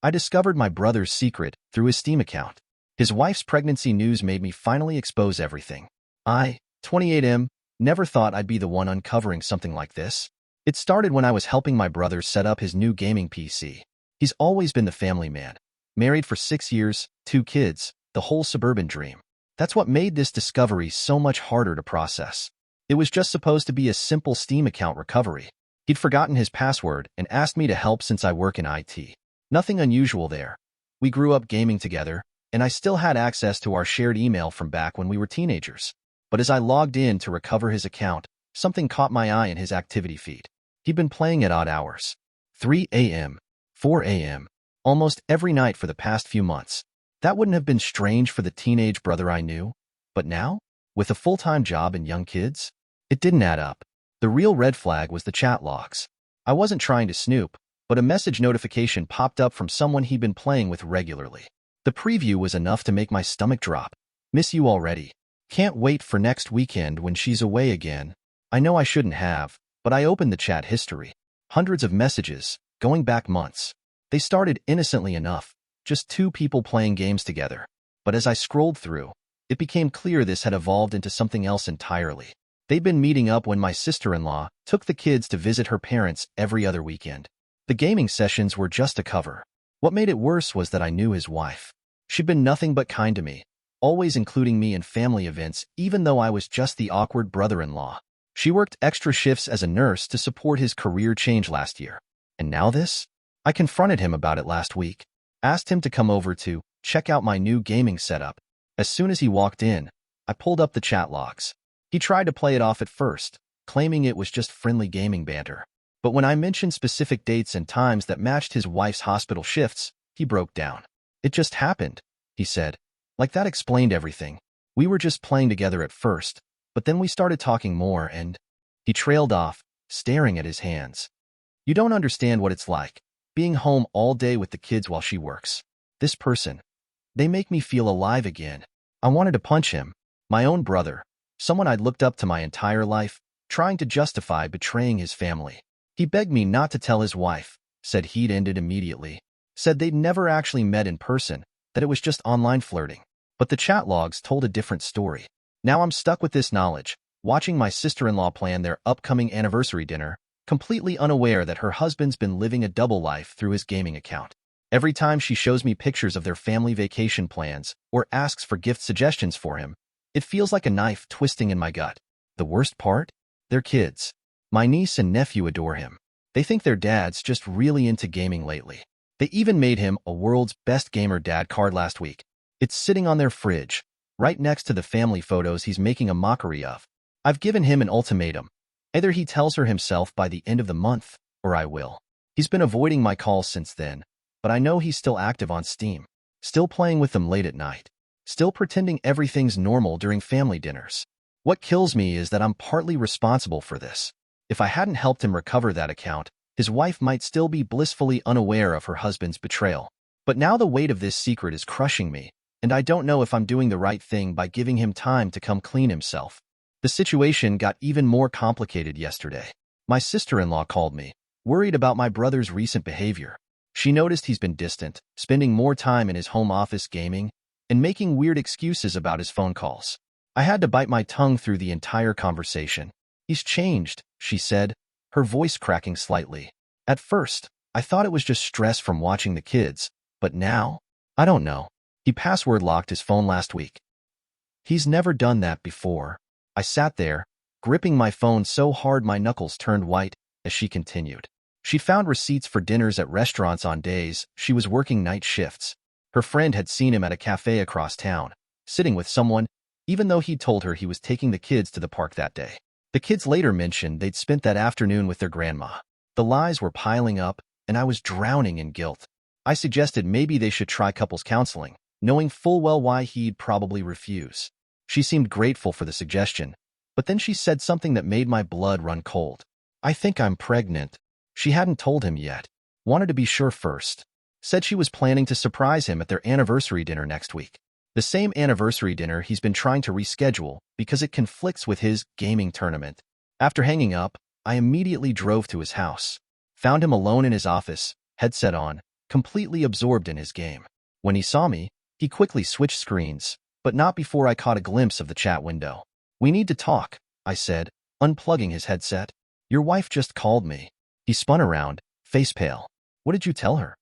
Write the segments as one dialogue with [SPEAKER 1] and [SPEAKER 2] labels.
[SPEAKER 1] I discovered my brother's secret through his Steam account. His wife's pregnancy news made me finally expose everything. I, 28M, never thought I'd be the one uncovering something like this. It started when I was helping my brother set up his new gaming PC. He's always been the family man. Married for 6 years, 2 kids, the whole suburban dream. That's what made this discovery so much harder to process. It was just supposed to be a simple Steam account recovery. He'd forgotten his password and asked me to help since I work in IT. Nothing unusual there. We grew up gaming together, and I still had access to our shared email from back when we were teenagers. But as I logged in to recover his account, something caught my eye in his activity feed. He'd been playing at odd hours. 3 a.m., 4 a.m., almost every night for the past few months. That wouldn't have been strange for the teenage brother I knew. But now, with a full-time job and young kids, it didn't add up. The real red flag was the chat logs. I wasn't trying to snoop, but a message notification popped up from someone he'd been playing with regularly. The preview was enough to make my stomach drop. Miss you already. Can't wait for next weekend when she's away again. I know I shouldn't have, but I opened the chat history. Hundreds of messages, going back months. They started innocently enough, just 2 people playing games together. But as I scrolled through, it became clear this had evolved into something else entirely. They'd been meeting up when my sister-in-law took the kids to visit her parents every other weekend. The gaming sessions were just a cover. What made it worse was that I knew his wife. She'd been nothing but kind to me, always including me in family events, even though I was just the awkward brother-in-law. She worked extra shifts as a nurse to support his career change last year. And now this? I confronted him about it last week. Asked him to come over to check out my new gaming setup. As soon as he walked in, I pulled up the chat logs. He tried to play it off at first, claiming it was just friendly gaming banter. But when I mentioned specific dates and times that matched his wife's hospital shifts, he broke down. It just happened, he said. Like that explained everything. We were just playing together at first, but then we started talking more and... He trailed off, staring at his hands. You don't understand what it's like, being home all day with the kids while she works. This person. They make me feel alive again. I wanted to punch him. My own brother. Someone I'd looked up to my entire life, trying to justify betraying his family. He begged me not to tell his wife, said he'd ended immediately, said they'd never actually met in person, that it was just online flirting. But the chat logs told a different story. Now I'm stuck with this knowledge, watching my sister-in-law plan their upcoming anniversary dinner, completely unaware that her husband's been living a double life through his gaming account. Every time she shows me pictures of their family vacation plans or asks for gift suggestions for him, it feels like a knife twisting in my gut. The worst part? Their kids. My niece and nephew adore him. They think their dad's just really into gaming lately. They even made him a world's best gamer dad card last week. It's sitting on their fridge, right next to the family photos he's making a mockery of. I've given him an ultimatum. Either he tells her himself by the end of the month, or I will. He's been avoiding my calls since then, but I know he's still active on Steam, still playing with them late at night, still pretending everything's normal during family dinners. What kills me is that I'm partly responsible for this. If I hadn't helped him recover that account, his wife might still be blissfully unaware of her husband's betrayal. But now the weight of this secret is crushing me, and I don't know if I'm doing the right thing by giving him time to come clean himself. The situation got even more complicated yesterday. My sister-in-law called me, worried about my brother's recent behavior. She noticed he's been distant, spending more time in his home office gaming, and making weird excuses about his phone calls. I had to bite my tongue through the entire conversation. He's changed, she said, her voice cracking slightly. At first, I thought it was just stress from watching the kids, but now, I don't know. He password locked his phone last week. He's never done that before. I sat there, gripping my phone so hard my knuckles turned white, as she continued. She'd found receipts for dinners at restaurants on days she was working night shifts. Her friend had seen him at a cafe across town, sitting with someone, even though he'd told her he was taking the kids to the park that day. The kids later mentioned they'd spent that afternoon with their grandma. The lies were piling up, and I was drowning in guilt. I suggested maybe they should try couples counseling, knowing full well why he'd probably refuse. She seemed grateful for the suggestion, but then she said something that made my blood run cold. I think I'm pregnant. She hadn't told him yet. Wanted to be sure first. Said she was planning to surprise him at their anniversary dinner next week. The same anniversary dinner he's been trying to reschedule because it conflicts with his gaming tournament. After hanging up, I immediately drove to his house. Found him alone in his office, headset on, completely absorbed in his game. When he saw me, he quickly switched screens, but not before I caught a glimpse of the chat window. "We need to talk," I said, unplugging his headset. "Your wife just called me." He spun around, face pale. "What did you tell her?"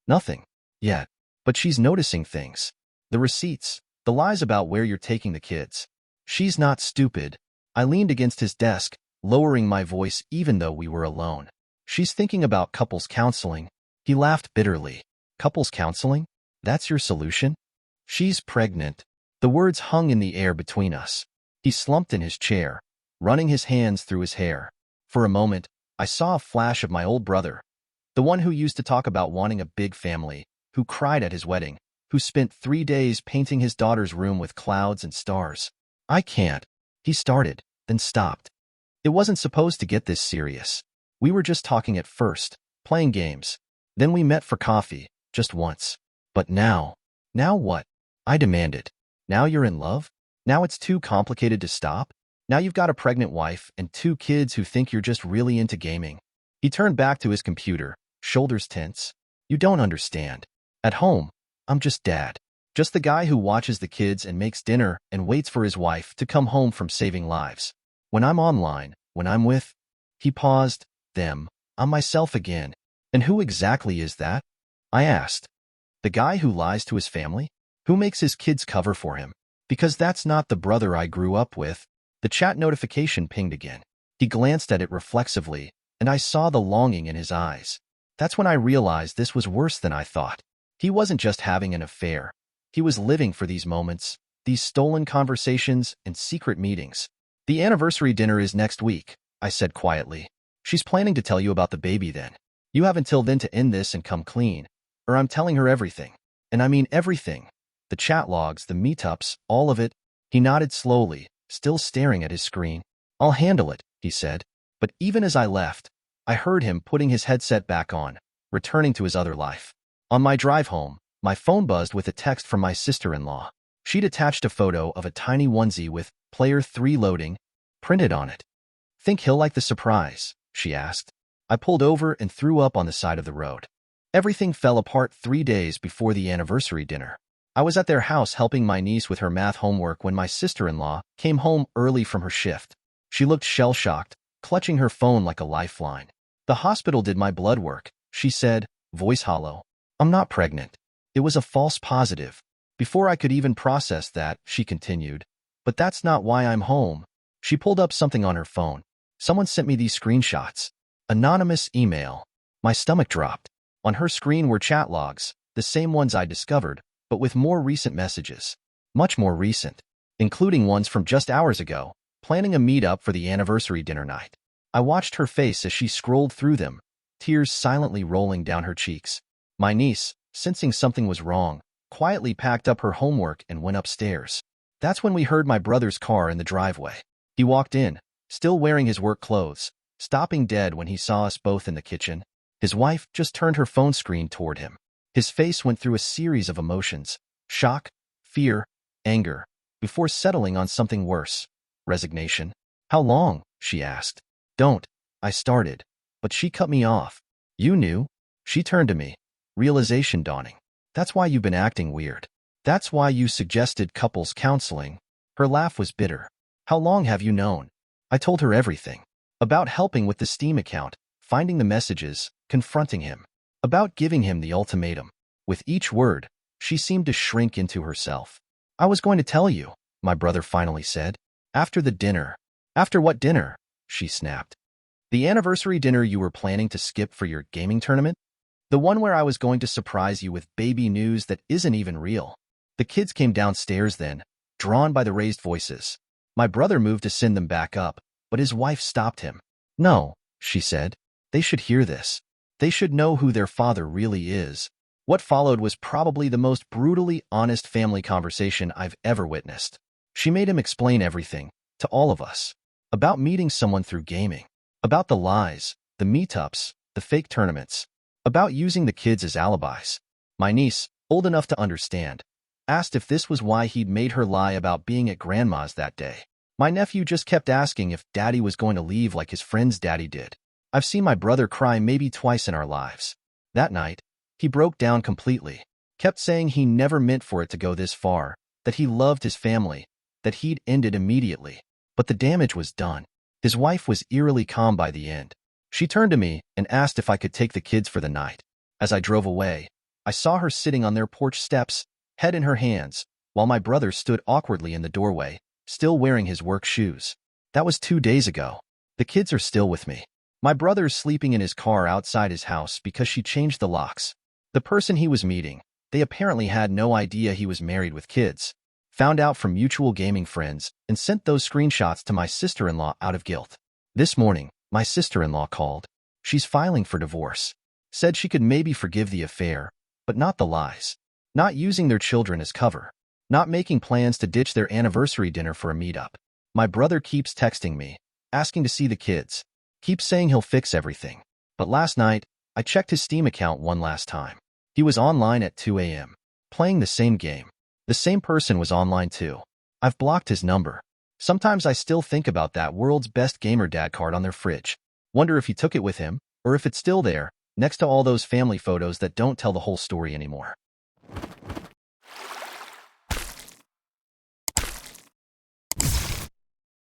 [SPEAKER 1] "Nothing. Yet. But she's noticing things. The receipts, the lies about where you're taking the kids. She's not stupid." I leaned against his desk, lowering my voice even though we were alone. "She's thinking about couples counseling." He laughed bitterly. "Couples counseling? That's your solution?" "She's pregnant." The words hung in the air between us. He slumped in his chair, running his hands through his hair. For a moment, I saw a flash of my old brother, the one who used to talk about wanting a big family, who cried at his wedding, who spent 3 days painting his daughter's room with clouds and stars. "I can't," he started, then stopped. "It wasn't supposed to get this serious. We were just talking at first, playing games. Then we met for coffee, just once. But now what?" I demanded. "Now you're in love? Now it's too complicated to stop? Now you've got a pregnant wife and 2 kids who think you're just really into gaming?" He turned back to his computer, shoulders tense. "You don't understand. At home, I'm just dad. Just the guy who watches the kids and makes dinner and waits for his wife to come home from saving lives. When I'm online, when I'm with—" He paused. "Them. I'm myself again." "And who exactly is that?" I asked. "The guy who lies to his family? Who makes his kids cover for him? Because that's not the brother I grew up with." The chat notification pinged again. He glanced at it reflexively, and I saw the longing in his eyes. That's when I realized this was worse than I thought. He wasn't just having an affair. He was living for these moments, these stolen conversations and secret meetings. "The anniversary dinner is next week," I said quietly. "She's planning to tell you about the baby then. You have until then to end this and come clean, or I'm telling her everything. And I mean everything. The chat logs, the meetups, all of it." He nodded slowly, still staring at his screen. "I'll handle it," he said. But even as I left, I heard him putting his headset back on, returning to his other life. On my drive home, my phone buzzed with a text from my sister-in-law. She'd attached a photo of a tiny onesie with Player 3 loading printed on it. "Think he'll like the surprise?" she asked. I pulled over and threw up on the side of the road. Everything fell apart 3 days before the anniversary dinner. I was at their house helping my niece with her math homework when my sister-in-law came home early from her shift. She looked shell-shocked, clutching her phone like a lifeline. "The hospital did my blood work," she said, voice hollow. "I'm not pregnant. It was a false positive." Before I could even process that, she continued, "But that's not why I'm home." She pulled up something on her phone. "Someone sent me these screenshots. Anonymous email." My stomach dropped. On her screen were chat logs, the same ones I discovered, but with more recent messages. Much more recent, including ones from just hours ago, planning a meetup for the anniversary dinner night. I watched her face as she scrolled through them, tears silently rolling down her cheeks. My niece, sensing something was wrong, quietly packed up her homework and went upstairs. That's when we heard my brother's car in the driveway. He walked in, still wearing his work clothes, stopping dead when he saw us both in the kitchen. His wife just turned her phone screen toward him. His face went through a series of emotions: shock, fear, anger, before settling on something worse: resignation. "How long?" she asked. "Don't," I started, but she cut me off. "You knew?" She turned to me, realization dawning. "That's why you've been acting weird. That's why you suggested couples counseling." Her laugh was bitter. "How long have you known?" I told her everything. About helping with the Steam account, finding the messages, confronting him. About giving him the ultimatum. With each word, she seemed to shrink into herself. "I was going to tell you," my brother finally said. "After the dinner." "After what dinner?" she snapped. "The anniversary dinner you were planning to skip for your gaming tournament? The one where I was going to surprise you with baby news that isn't even real." The kids came downstairs then, drawn by the raised voices. My brother moved to send them back up, but his wife stopped him. "No," she said. "They should hear this. They should know who their father really is." What followed was probably the most brutally honest family conversation I've ever witnessed. She made him explain everything, to all of us. About meeting someone through gaming. About the lies, the meetups, the fake tournaments. About using the kids as alibis. My niece, old enough to understand, asked if this was why he'd made her lie about being at grandma's that day. My nephew just kept asking if daddy was going to leave like his friend's daddy did. I've seen my brother cry maybe twice in our lives. That night, He broke down completely, kept saying he never meant for it to go this far, that he loved his family, that he'd end it immediately. But the damage was done. His wife was eerily calm by the end. She turned to me and asked if I could take the kids for the night. As I drove away, I saw her sitting on their porch steps, head in her hands, while my brother stood awkwardly in the doorway, still wearing his work shoes. That was 2 days ago. The kids are still with me. My brother's sleeping in his car outside his house because she changed the locks. The person he was meeting, they apparently had no idea he was married with kids. Found out from mutual gaming friends and sent those screenshots to my sister-in-law out of guilt. This morning, my sister-in-law called. She's filing for divorce. Said she could maybe forgive the affair, but not the lies. Not using their children as cover. Not making plans to ditch their anniversary dinner for a meetup. My brother keeps texting me, asking to see the kids. Keeps saying he'll fix everything. But last night, I checked his Steam account one last time. He was online at 2 a.m., playing the same game. The same person was online too. I've blocked his number. Sometimes I still think about that world's best gamer dad card on their fridge. Wonder if he took it with him, or if it's still there, next to all those family photos that don't tell the whole story anymore.